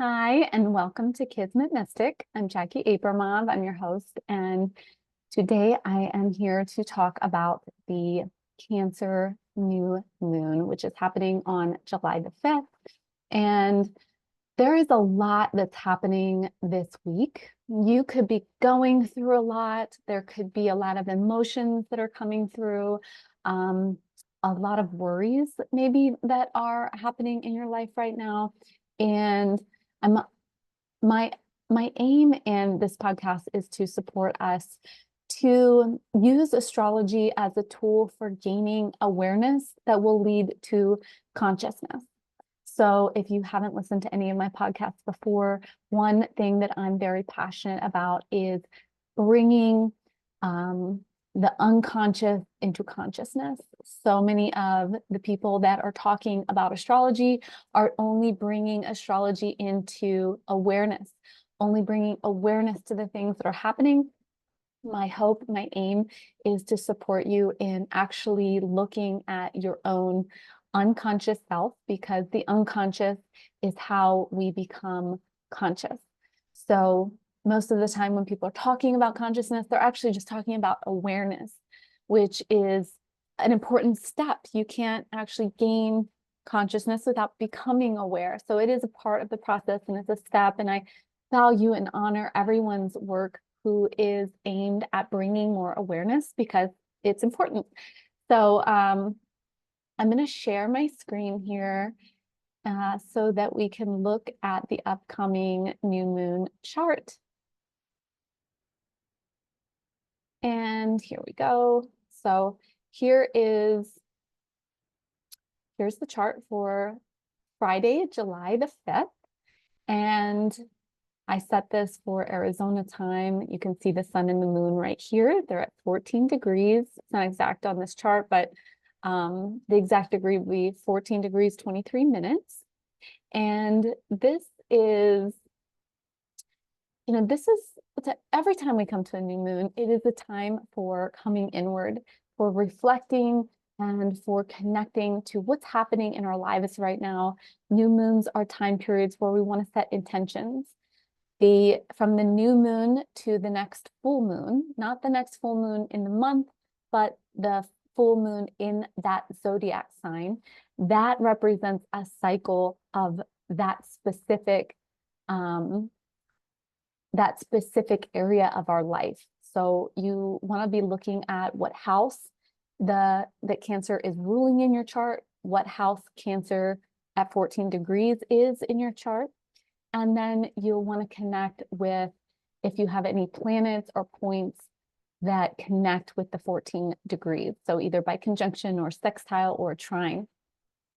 Hi, and welcome to Kismet Mystic. I'm Jackie Abramov. I'm your host, and today I am here to talk about the Cancer new moon, which is happening on July the 5th. And there is a lot that's happening this week. You could be going through a lot. There could be a lot of emotions that are coming through, a lot of worries maybe that are happening in your life right now. And I'm my my aim in this podcast is to support us to use astrology as a tool for gaining awareness that will lead to consciousness. So if you haven't listened to any of my podcasts before, one thing that I'm very passionate about is bringing the unconscious into consciousness. So many of the people that are talking about astrology are only bringing astrology into awareness, only bringing awareness to the things that are happening. My hope, my aim is to support you in actually looking at your own unconscious self, because the unconscious is how we become conscious. So most of the time when people are talking about consciousness, they're actually just talking about awareness, which is an important step. You can't actually gain consciousness without becoming aware. So it is a part of the process and it's a step. And I value and honor everyone's work who is aimed at bringing more awareness, because it's important. So I'm going to share my screen here so that we can look at the upcoming new moon chart. And here we go. So here's the chart for Friday, July the 5th. And I set this for Arizona time. You can see the sun and the moon right here. They're at 14 degrees. It's not exact on this chart, but the exact degree would be 14 degrees, 23 minutes. And this is, every time we come to a new moon, it is a time for coming inward, for reflecting, and for connecting to what's happening in our lives right now. New moons are time periods where we want to set intentions. From the new moon to the next full moon, not the next full moon in the month, but the full moon in that zodiac sign, that represents a cycle of that specific area of our life. So you want to be looking at what house that Cancer is ruling in your chart, what house Cancer at 14 degrees is in your chart. And then you'll want to connect with, if you have any planets or points that connect with the 14 degrees. So either by conjunction or sextile or trine.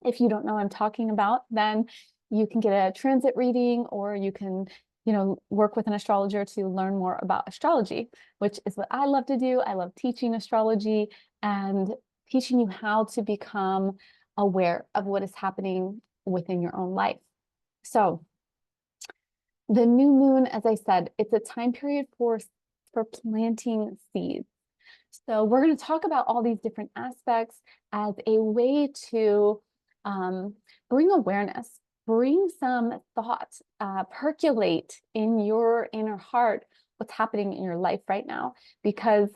If you don't know what I'm talking about, then you can get a transit reading, or you can, work with an astrologer to learn more about astrology, which is what I love to do. I love teaching astrology and teaching you how to become aware of what is happening within your own life. So the new moon, as I said, it's a time period for planting seeds. So we're going to talk about all these different aspects as a way to bring awareness, bring some thoughts, percolate in your inner heart what's happening in your life right now, because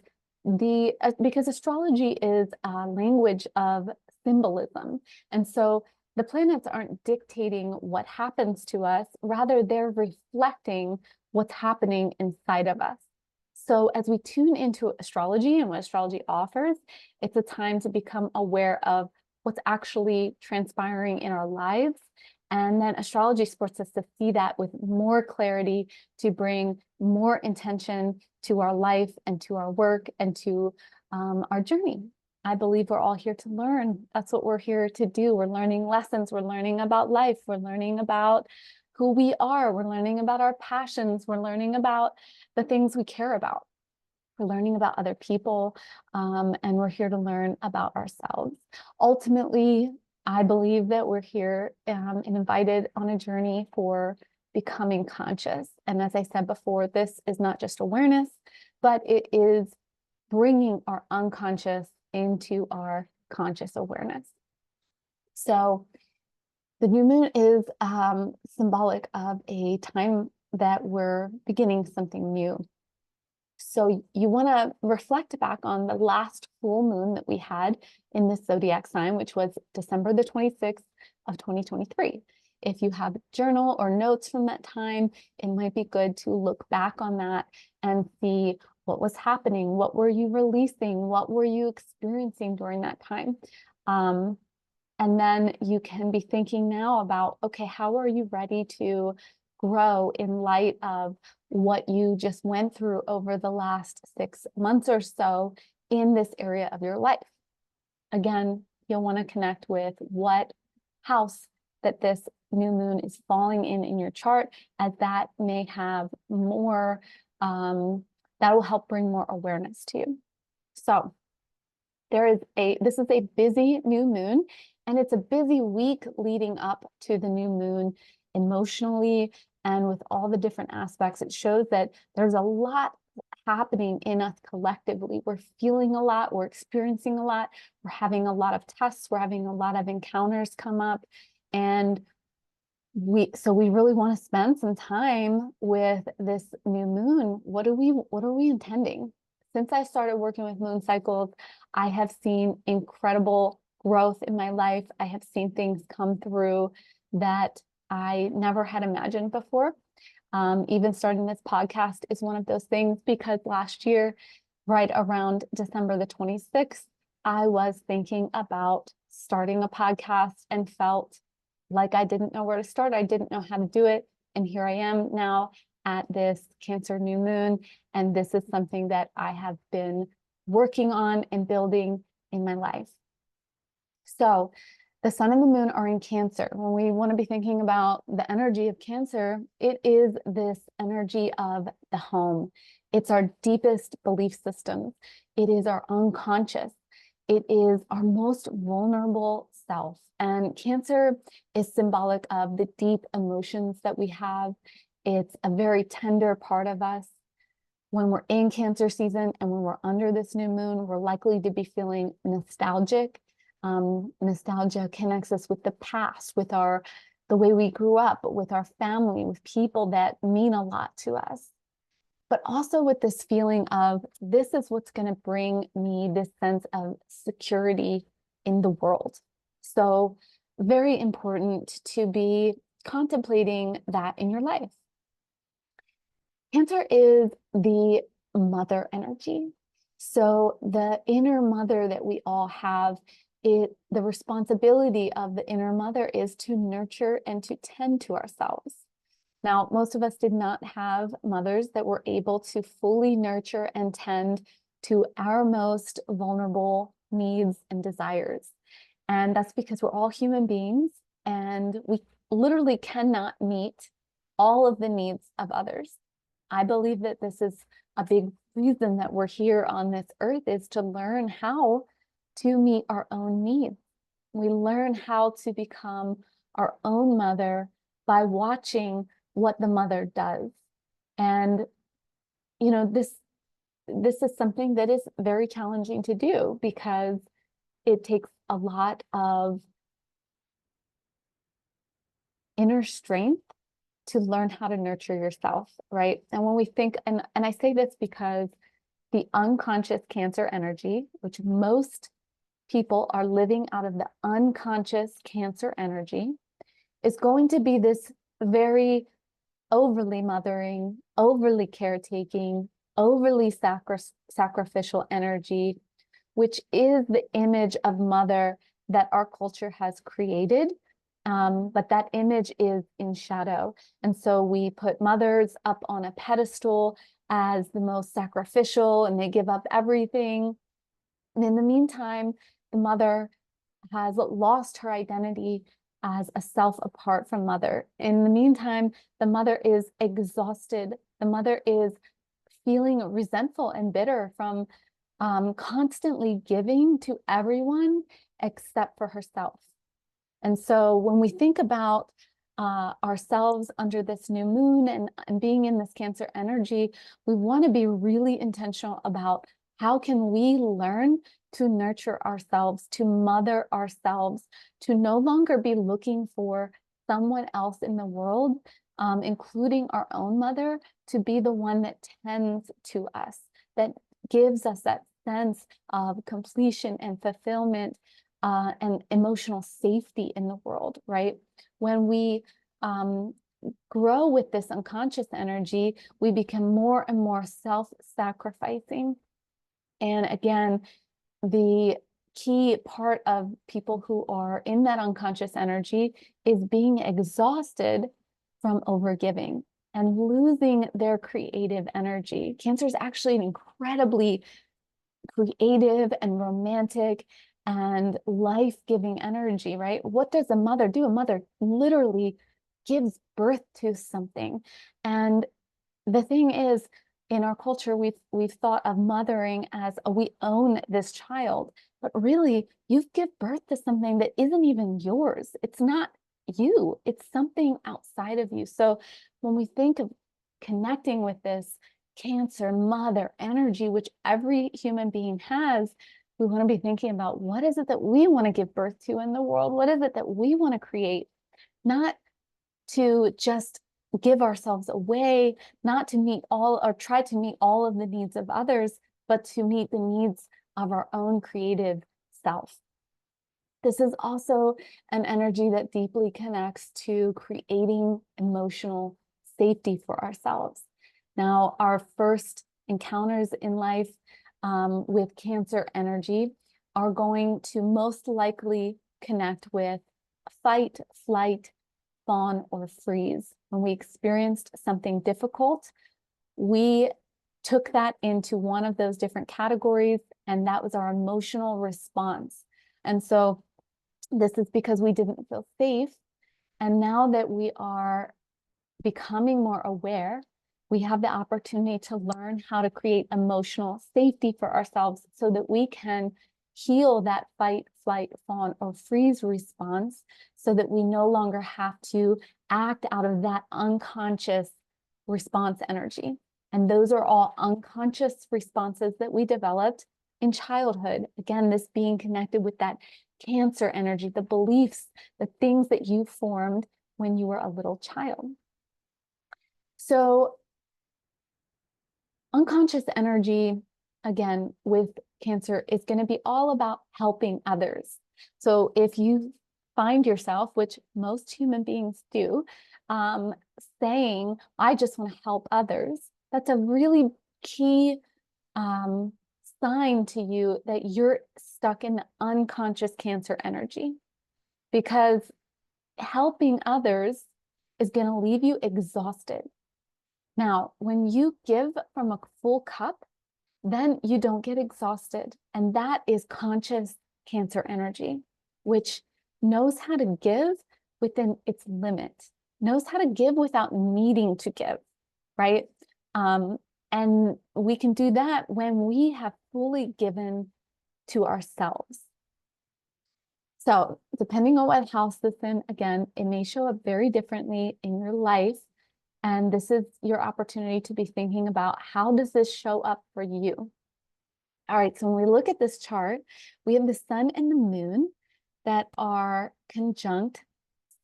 astrology is a language of symbolism. And so the planets aren't dictating what happens to us, rather they're reflecting what's happening inside of us. So as we tune into astrology and what astrology offers, it's a time to become aware of what's actually transpiring in our lives. And then astrology supports us to see that with more clarity, to bring more intention to our life and to our work and to our journey. I believe we're all here to learn. That's what we're here to do. We're learning lessons. We're learning about life. We're learning about who we are. We're learning about our passions. We're learning about the things we care about. We're learning about other people, and we're here to learn about ourselves. Ultimately, I believe that we're here and invited on a journey for becoming conscious. And as I said before, this is not just awareness, but it is bringing our unconscious into our conscious awareness. So The new moon is symbolic of a time that we're beginning something new. So you want to reflect back on the last full moon that we had in this zodiac sign, which was December the 26th of 2023. If you have a journal or notes from that time, it might be good to look back on that and see what was happening, what were you releasing, what were you experiencing during that time. And then you can be thinking now about, okay, how are you ready to grow in light of what you just went through over the last 6 months or so in this area of your life? Again, you'll want to connect with what house that this new moon is falling in your chart, as that may have more, that will help bring more awareness to you. So this is a busy new moon, and it's a busy week leading up to the new moon emotionally and with all the different aspects. It shows that there's a lot happening in us collectively. We're feeling a lot, we're experiencing a lot, we're having a lot of tests, we're having a lot of encounters come up, and we really want to spend some time with this new moon. What are we intending? Since I started working with moon cycles, I have seen incredible growth in my life. I have seen things come through that I never had imagined before. Even starting this podcast is one of those things, because last year, right around December the 26th, I was thinking about starting a podcast and felt like I didn't know where to start. I didn't know how to do it. And here I am now at this Cancer new moon. And this is something that I have been working on and building in my life. So the sun and the moon are in Cancer. When we want to be thinking about the energy of Cancer, it is this energy of the home. It's our deepest belief systems. It is our unconscious. It is our most vulnerable self. And Cancer is symbolic of the deep emotions that we have. It's a very tender part of us. When we're in Cancer season and when we're under this new moon, we're likely to be feeling nostalgic. Nostalgia connects us with the past, with the way we grew up, with our family, with people that mean a lot to us. But also with this feeling of, this is what's going to bring me this sense of security in the world. So very important to be contemplating that in your life. Cancer is the mother energy. So the inner mother that we all have, the responsibility of the inner mother is to nurture and to tend to ourselves. Now, most of us did not have mothers that were able to fully nurture and tend to our most vulnerable needs and desires. And that's because we're all human beings, and we literally cannot meet all of the needs of others. I believe that this is a big reason that we're here on this earth, is to learn how to meet our own needs. We learn how to become our own mother by watching what the mother does. And, this is something that is very challenging to do, because it takes a lot of inner strength to learn how to nurture yourself, right? And when we think, and I say this because the unconscious Cancer energy, which most people are living out of the unconscious Cancer energy, is going to be this very overly mothering, overly caretaking, overly sacrificial energy, which is the image of mother that our culture has created. But that image is in shadow. And so we put mothers up on a pedestal as the most sacrificial, and they give up everything. And in the meantime, the mother has lost her identity as a self apart from mother. In the meantime, the mother is exhausted. The mother is feeling resentful and bitter from constantly giving to everyone except for herself. And so when we think about ourselves under this new moon and being in this Cancer energy, we want to be really intentional about How can we learn to nurture ourselves, to mother ourselves, to no longer be looking for someone else in the world, including our own mother, to be the one that tends to us, that gives us that sense of completion and fulfillment, and emotional safety in the world, right? When we grow with this unconscious energy, we become more and more self-sacrificing. And again, the key part of people who are in that unconscious energy is being exhausted from overgiving and losing their creative energy. Cancer is actually an incredibly creative and romantic and life-giving energy, right? What does a mother do? A mother literally gives birth to something. And the thing is, in our culture, we've thought of mothering as we own this child, but really you give birth to something that isn't even yours. It's not you, it's something outside of you. So when we think of connecting with this Cancer mother energy, which every human being has, we want to be thinking about what is it that we want to give birth to in the world? What is it that we want to create? Not to just give ourselves away, not to meet all or try to meet all of the needs of others, but to meet the needs of our own creative self. This is also an energy that deeply connects to creating emotional safety for ourselves. Now, our first encounters in life with Cancer energy are going to most likely connect with fight, flight, fawn, or freeze. When we experienced something difficult, we took that into one of those different categories, and that was our emotional response. And so this is because we didn't feel safe. And now that we are becoming more aware, we have the opportunity to learn how to create emotional safety for ourselves so that we can heal that fight, flight, fawn, or freeze response so that we no longer have to act out of that unconscious response energy. And those are all unconscious responses that we developed in childhood. Again, this being connected with that Cancer energy, the beliefs, the things that you formed when you were a little child. So unconscious energy, again, with Cancer, is going to be all about helping others. So if you find yourself, which most human beings do, saying, I just want to help others, that's a really key sign to you that you're stuck in the unconscious Cancer energy, because helping others is going to leave you exhausted. Now, when you give from a full cup, then you don't get exhausted. And that is conscious Cancer energy, which knows how to give within its limit, knows how to give without needing to give, right? And we can do that when we have fully given to ourselves. So depending on what house this is in, again, it may show up very differently in your life. And this is your opportunity to be thinking about, how does this show up for you? All right, so when we look at this chart, we have the sun and the moon that are conjunct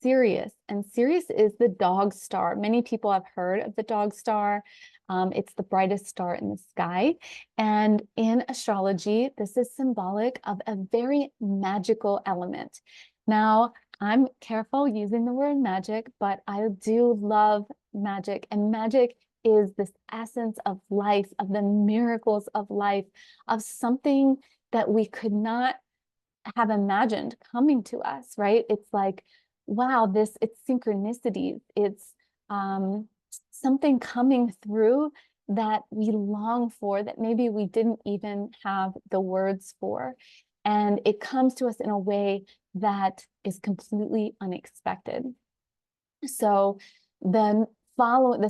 Sirius, and Sirius is the dog star. Many people have heard of the dog star. It's the brightest star in the sky. And in astrology, this is symbolic of a very magical element. Now, I'm careful using the word magic, but I do love magic. And magic is this essence of life, of the miracles of life, of something that we could not have imagined coming to us, right? It's like, wow, it's synchronicities. It's something coming through that we long for, that maybe we didn't even have the words for. And it comes to us in a way that is completely unexpected. So the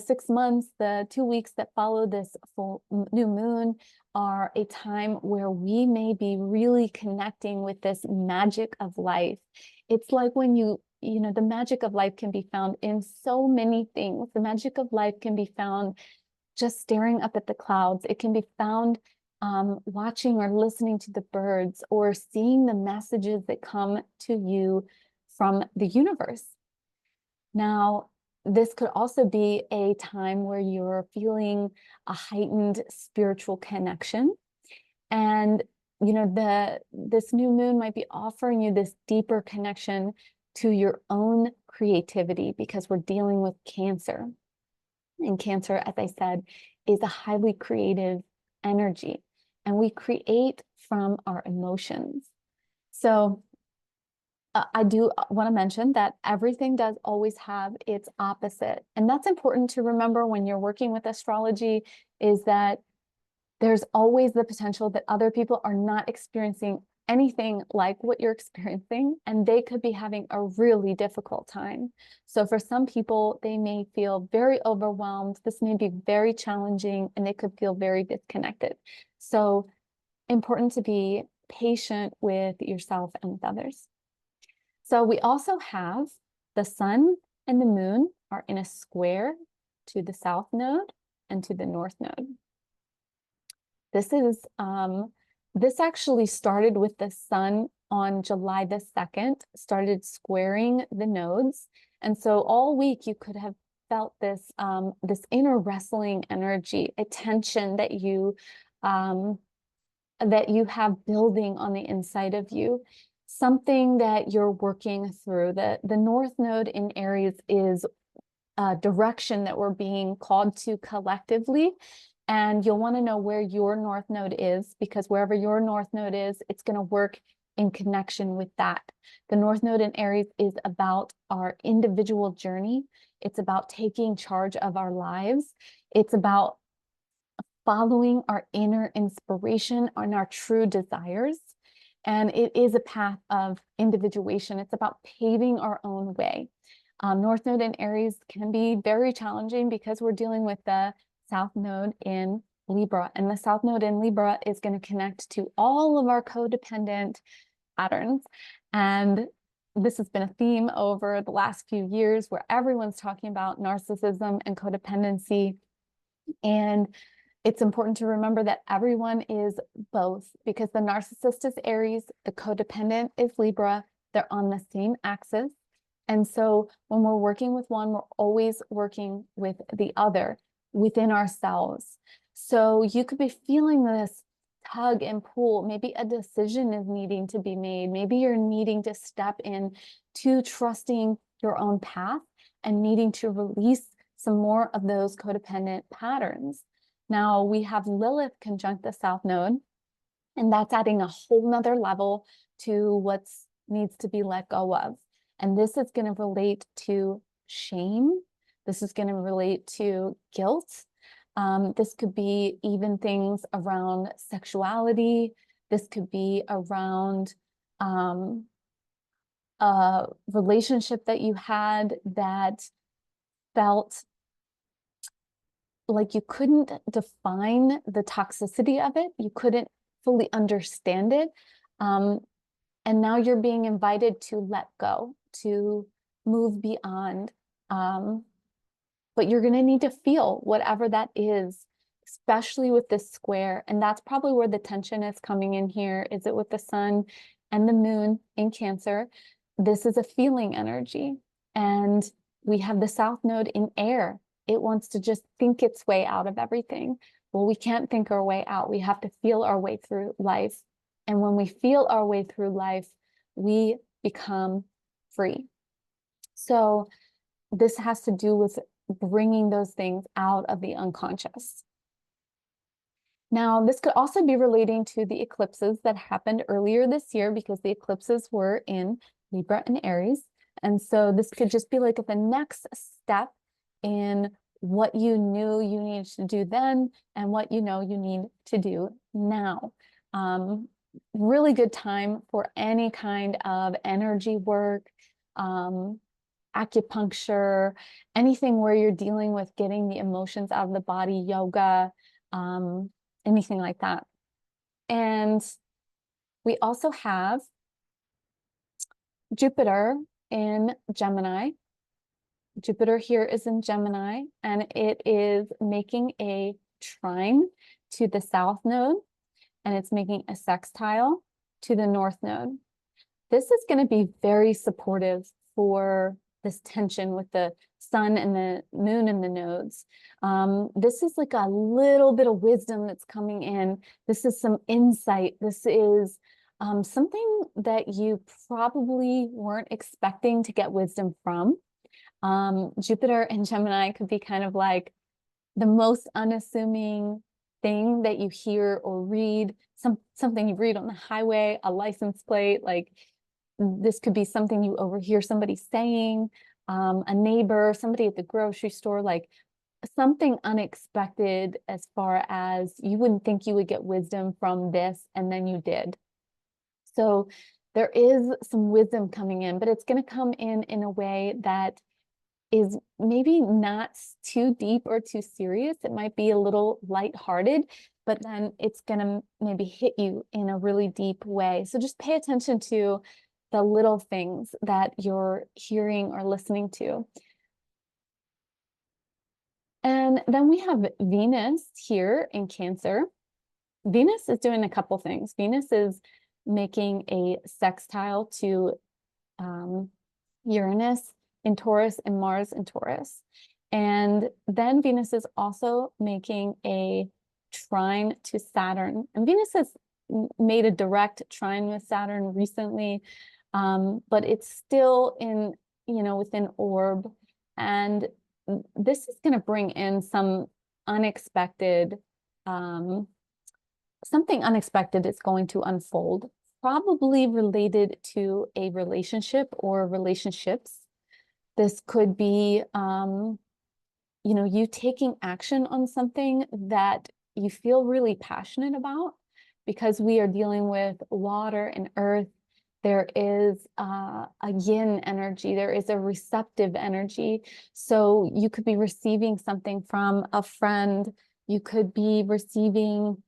6 months, the 2 weeks that follow this full new moon are a time where we may be really connecting with this magic of life. It's like when the magic of life can be found in so many things. The magic of life can be found just staring up at the clouds. It can be found watching or listening to the birds or seeing the messages that come to you from the universe. Now, this could also be a time where you're feeling a heightened spiritual connection. And, this new moon might be offering you this deeper connection to your own creativity because we're dealing with Cancer. And Cancer, as I said, is a highly creative energy, and we create from our emotions. So I do want to mention that everything does always have its opposite. And that's important to remember when you're working with astrology, is that there's always the potential that other people are not experiencing anything like what you're experiencing, and they could be having a really difficult time. So for some people, they may feel very overwhelmed. This may be very challenging, and they could feel very disconnected. So important to be patient with yourself and with others. So we also have the sun and the moon are in a square to the south node and to the north node. This actually started with the sun on July the 2nd, started squaring the nodes. And so all week you could have felt this, this inner wrestling energy, a tension that you have building on the inside of you, something that you're working through. The north node in Aries is a direction that we're being called to collectively. And you'll want to know where your north node is, because wherever your north node is, it's going to work in connection with that. The north node in Aries is about our individual journey. It's about taking charge of our lives. It's about following our inner inspiration and our true desires. And it is a path of individuation. It's about paving our own way. North node in Aries can be very challenging because we're dealing with the south node in Libra. And the south node in Libra is going to connect to all of our codependent patterns. And this has been a theme over the last few years where everyone's talking about narcissism and codependency. And it's important to remember that everyone is both, because the narcissist is Aries, the codependent is Libra. They're on the same axis. And so when we're working with one, we're always working with the other within ourselves. So you could be feeling this tug and pull. Maybe a decision is needing to be made. Maybe you're needing to step in to trusting your own path and needing to release some more of those codependent patterns. Now we have Lilith conjunct the south node, and that's adding a whole nother level to what needs to be let go of. And this is going to relate to shame. This is going to relate to guilt. This could be even things around sexuality. This could be around a relationship that you had that felt like you couldn't define the toxicity of it. You couldn't fully understand it. And now you're being invited to let go, to move beyond. But you're going to need to feel whatever that is, especially with this square. And that's probably where the tension is coming in here. Is it with the sun and the moon in Cancer? This is a feeling energy. And we have the south node in air. It wants to just think its way out of everything. Well, we can't think our way out. We have to feel our way through life. And when we feel our way through life, we become free. So this has to do with bringing those things out of the unconscious. Now, this could also be relating to the eclipses that happened earlier this year, because the eclipses were in Libra and Aries. And so this could just be like the next step in what you knew you needed to do then and what you know you need to do now. Really good time for any kind of energy work, acupuncture, anything where you're dealing with getting the emotions out of the body, yoga, anything like that. And we also have Jupiter in Gemini. Jupiter here is in Gemini, and it is making a trine to the south node. and it's making a sextile to the North Node. This is going to be very supportive for this tension with the sun and the moon and the nodes. This is like a little bit of wisdom that's coming in. This is some insight. This is something that you probably weren't expecting to get wisdom from. Jupiter and Gemini could be kind of like the most unassuming thing that you hear or read, something you read on the highway, a license plate, like this could be something you overhear somebody saying, a neighbor, somebody at the grocery store, like something unexpected as far as you wouldn't think you would get wisdom from this, and then you did. So there is some wisdom coming in, but it's going to come in a way that is maybe not too deep or too serious. It might be a little lighthearted, but then it's going to maybe hit you in a really deep way. So just pay attention to the little things that you're hearing or listening to. And then we have Venus here in Cancer. Venus is doing a couple things. Venus is making a sextile to Uranus in Taurus and Mars in Taurus. And then Venus is also making a trine to Saturn. And Venus has made a direct trine with Saturn recently, but it's still in, within orb. And this is going to bring in some unexpected, something unexpected is going to unfold, probably related to a relationship or relationships. This could be, you taking action on something that you feel really passionate about, because we are dealing with water and earth. There is a yin energy. There is a receptive energy. So you could be receiving something from a friend. You could be receiving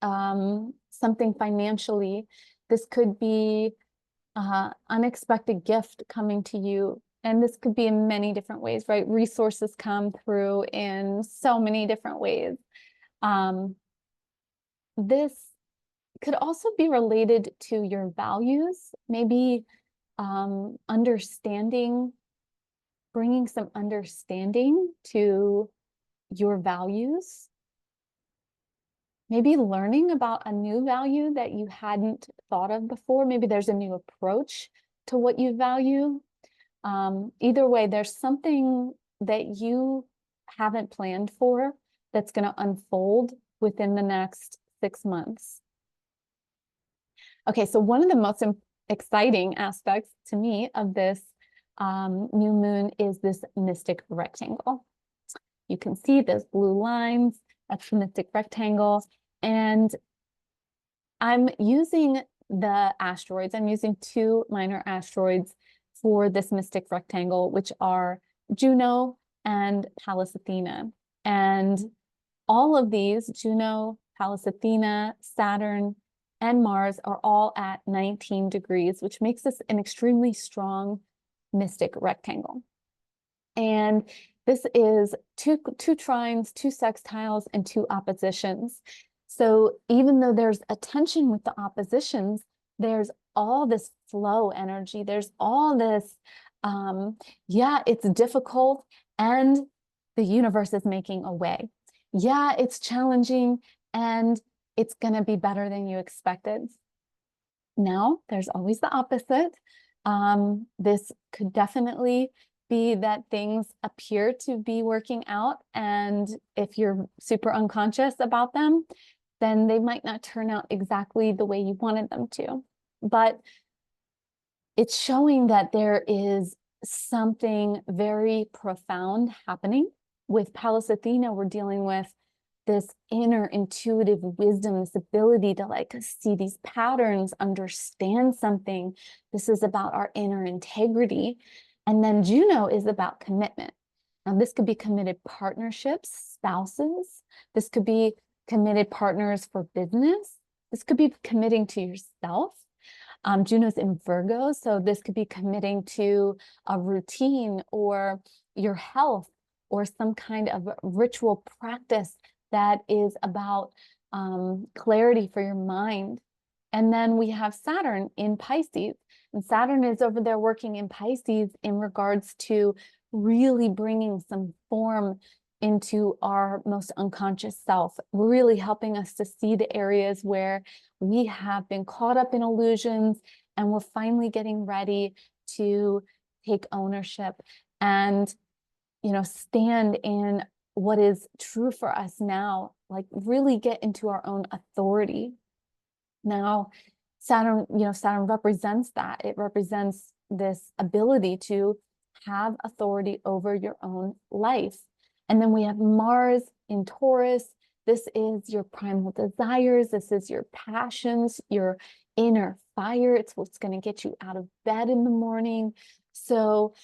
something financially. This could be unexpected gift coming to you. And this could be in many different ways, right? Resources come through in so many different ways. This could also be related to your values, maybe understanding, bringing some understanding to your values. Maybe learning about a new value that you hadn't thought of before. Maybe there's a new approach to what you value. Either way, there's something that you haven't planned for that's going to unfold within the next 6 months. Okay, so one of the most exciting aspects to me of this new moon is this mystic rectangle. You can see those blue lines, that's the mystic rectangle. And I'm using the asteroids. I'm using 2 minor asteroids for this mystic rectangle, which are Juno and Pallas Athena. And all of these, Juno, Pallas Athena, Saturn, and Mars, are all at 19 degrees, which makes this an extremely strong mystic rectangle. And this is two trines, 2 sextiles, and 2 oppositions. So even though there's a tension with the oppositions, there's all this flow energy. There's all this, yeah, it's difficult, and the universe is making a way. Yeah, it's challenging, and it's going to be better than you expected. Now, there's always the opposite. This could definitely be that things appear to be working out, and if you're super unconscious about them, then they might not turn out exactly the way you wanted them to. But it's showing that there is something very profound happening. With Pallas Athena, we're dealing with this inner intuitive wisdom, this ability to like see these patterns, understand something. This is about our inner integrity. And then Juno is about commitment. Now, this could be committed partnerships, spouses. This could be committed partners for business. This could be committing to yourself. Juno's in Virgo, so this could be committing to a routine or your health or some kind of ritual practice that is about clarity for your mind. And then we have Saturn in Pisces, and Saturn is over there working in Pisces in regards to really bringing some form into our most unconscious self, really helping us to see the areas where we have been caught up in illusions, and we're finally getting ready to take ownership and, stand in what is true for us now, like really get into our own authority. Now, Saturn represents that. It represents this ability to have authority over your own life. And then we have Mars in Taurus. This is your primal desires. This is your passions, your inner fire. It's what's going to get you out of bed in the morning. So,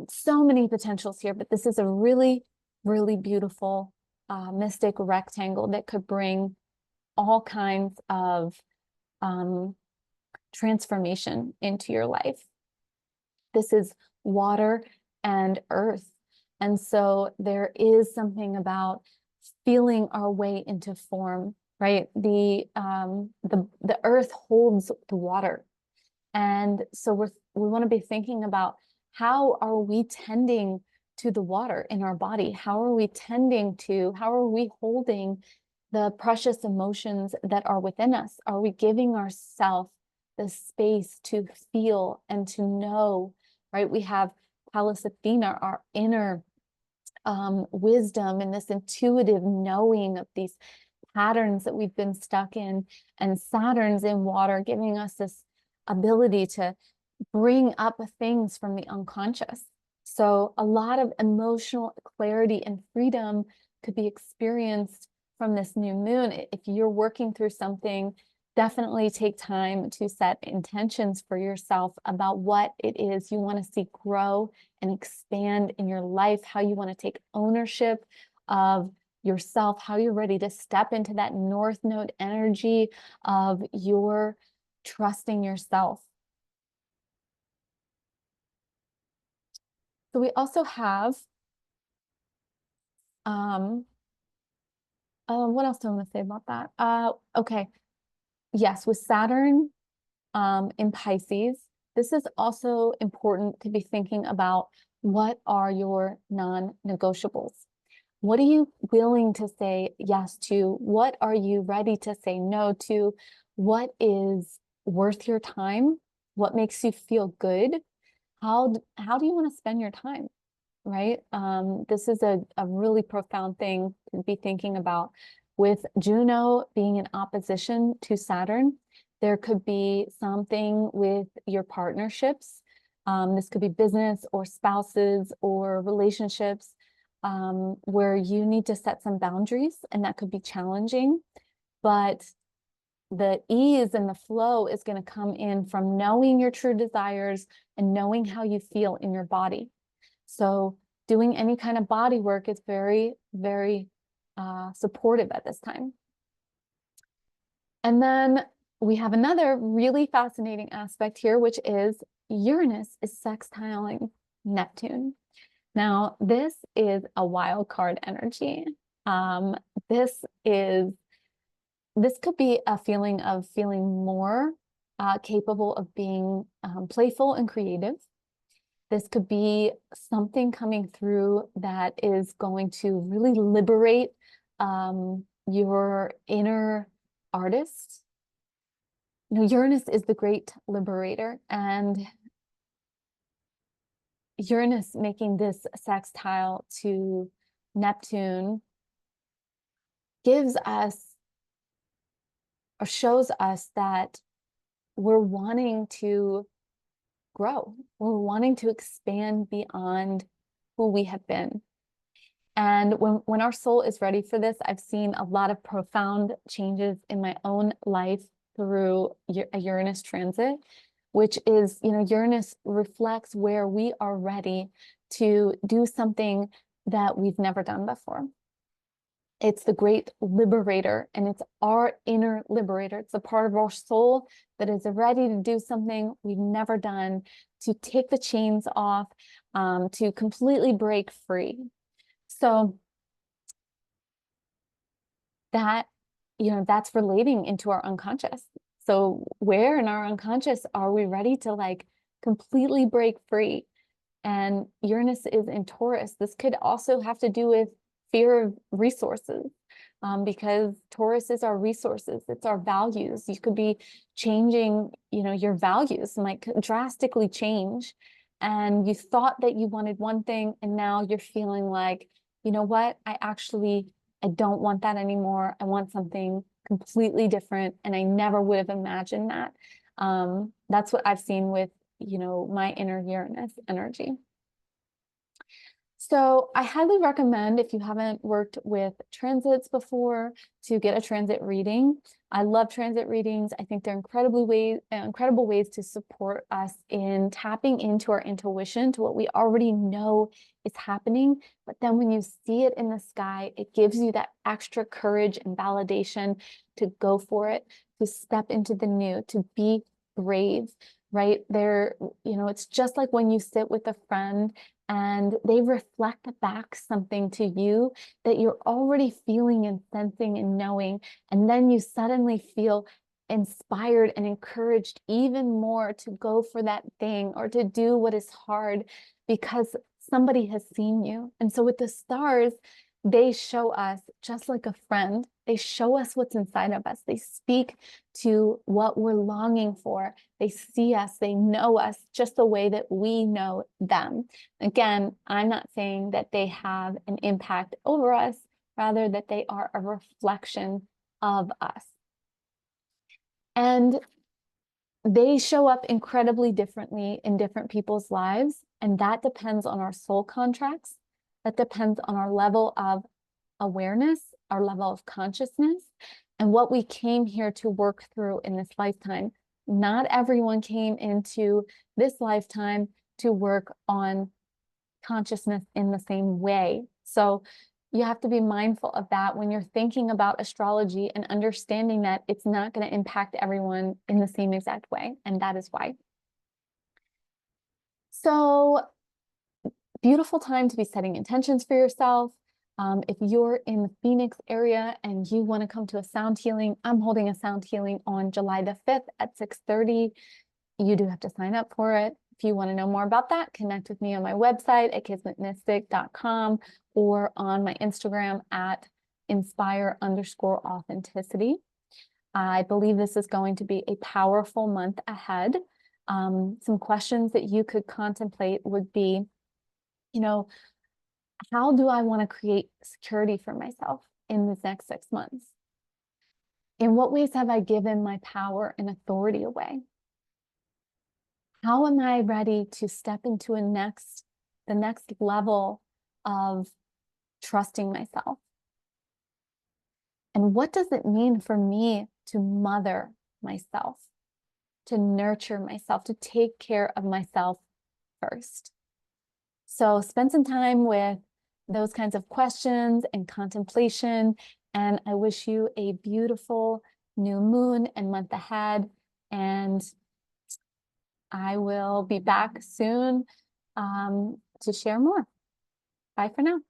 so many potentials here, but this is a really, really beautiful mystic rectangle that could bring all kinds of transformation into your life. This is water and earth. And so there is something about feeling our way into form, right? The earth holds the water. And so we want to be thinking about, how are we tending to the water in our body? How are we holding the precious emotions that are within us? Are we giving ourselves the space to feel and to know, right? We have Pallas Athena, our inner wisdom, and this intuitive knowing of these patterns that we've been stuck in, and Saturn's in water, giving us this ability to bring up things from the unconscious. So a lot of emotional clarity and freedom could be experienced from this new moon. If you're working through something, definitely take time to set intentions for yourself about what it is you want to see grow and expand in your life, how you want to take ownership of yourself, how you're ready to step into that North Node energy of your trusting yourself. So we also have, what else do I want to say about that? Okay, yes, with Saturn in Pisces, this is also important to be thinking about, what are your non-negotiables? What are you willing to say yes to? What are you ready to say no to? What is worth your time? What makes you feel good? How do you want to spend your time, right? This is a really profound thing to be thinking about. With Juno being in opposition to Saturn, there could be something with your partnerships. This could be business or spouses or relationships, where you need to set some boundaries, and that could be challenging. But the ease and the flow is going to come in from knowing your true desires and knowing how you feel in your body. So doing any kind of body work is very, very supportive at this time. And then we have another really fascinating aspect here, which is Uranus is sextiling Neptune. Now, this is a wild card energy. This could be a feeling of feeling more capable of being playful and creative. This could be something coming through that is going to really liberate your inner artist. Uranus is the great liberator, and Uranus making this sextile to Neptune gives us, or shows us, that we're wanting to grow. We're wanting to expand beyond who we have been. And when our soul is ready for this, I've seen a lot of profound changes in my own life through a Uranus transit, which is, Uranus reflects where we are ready to do something that we've never done before. It's the great liberator, and it's our inner liberator. It's the part of our soul that is ready to do something we've never done, to take the chains off, to completely break free. So that that's relating into our unconscious. So where in our unconscious are we ready to like completely break free? And Uranus is in Taurus. This could also have to do with fear of resources, because Taurus is our resources. It's our values. You could be changing, your values might drastically change. And you thought that you wanted one thing, and now you're feeling like, you know what? I don't want that anymore. I want something completely different. And I never would have imagined that. That's what I've seen with, my inner Uranus energy. So I highly recommend, if you haven't worked with transits before, to get a transit reading. I love transit readings. I think they're incredible ways to support us in tapping into our intuition, to what we already know is happening. But then when you see it in the sky, it gives you that extra courage and validation to go for it, to step into the new, to be brave, right? It's just like when you sit with a friend and they reflect back something to you that you're already feeling and sensing and knowing. And then you suddenly feel inspired and encouraged even more to go for that thing or to do what is hard because somebody has seen you. And so with the stars, they show us, just like a friend, they show us what's inside of us. They speak to what we're longing for. They see us, they know us just the way that we know them. Again, I'm not saying that they have an impact over us, rather that they are a reflection of us. And they show up incredibly differently in different people's lives, and that depends on our soul contracts. That depends on our level of awareness, our level of consciousness, and what we came here to work through in this lifetime. Not everyone came into this lifetime to work on consciousness in the same way. So you have to be mindful of that when you're thinking about astrology and understanding that it's not going to impact everyone in the same exact way. And that is why. So beautiful time to be setting intentions for yourself. If you're in the Phoenix area and you want to come to a sound healing, I'm holding a sound healing on July the 5th at 6:30. You do have to sign up for it. If you want to know more about that, connect with me on my website at kismetmystic.com or on my Instagram at inspire_authenticity. I believe this is going to be a powerful month ahead. Some questions that you could contemplate would be, how do I want to create security for myself in this next 6 months? In what ways have I given my power and authority away? How am I ready to step into the next level of trusting myself? And what does it mean for me to mother myself, to nurture myself, to take care of myself first? So spend some time with those kinds of questions and contemplation. And I wish you a beautiful new moon and month ahead. And I will be back soon to share more. Bye for now.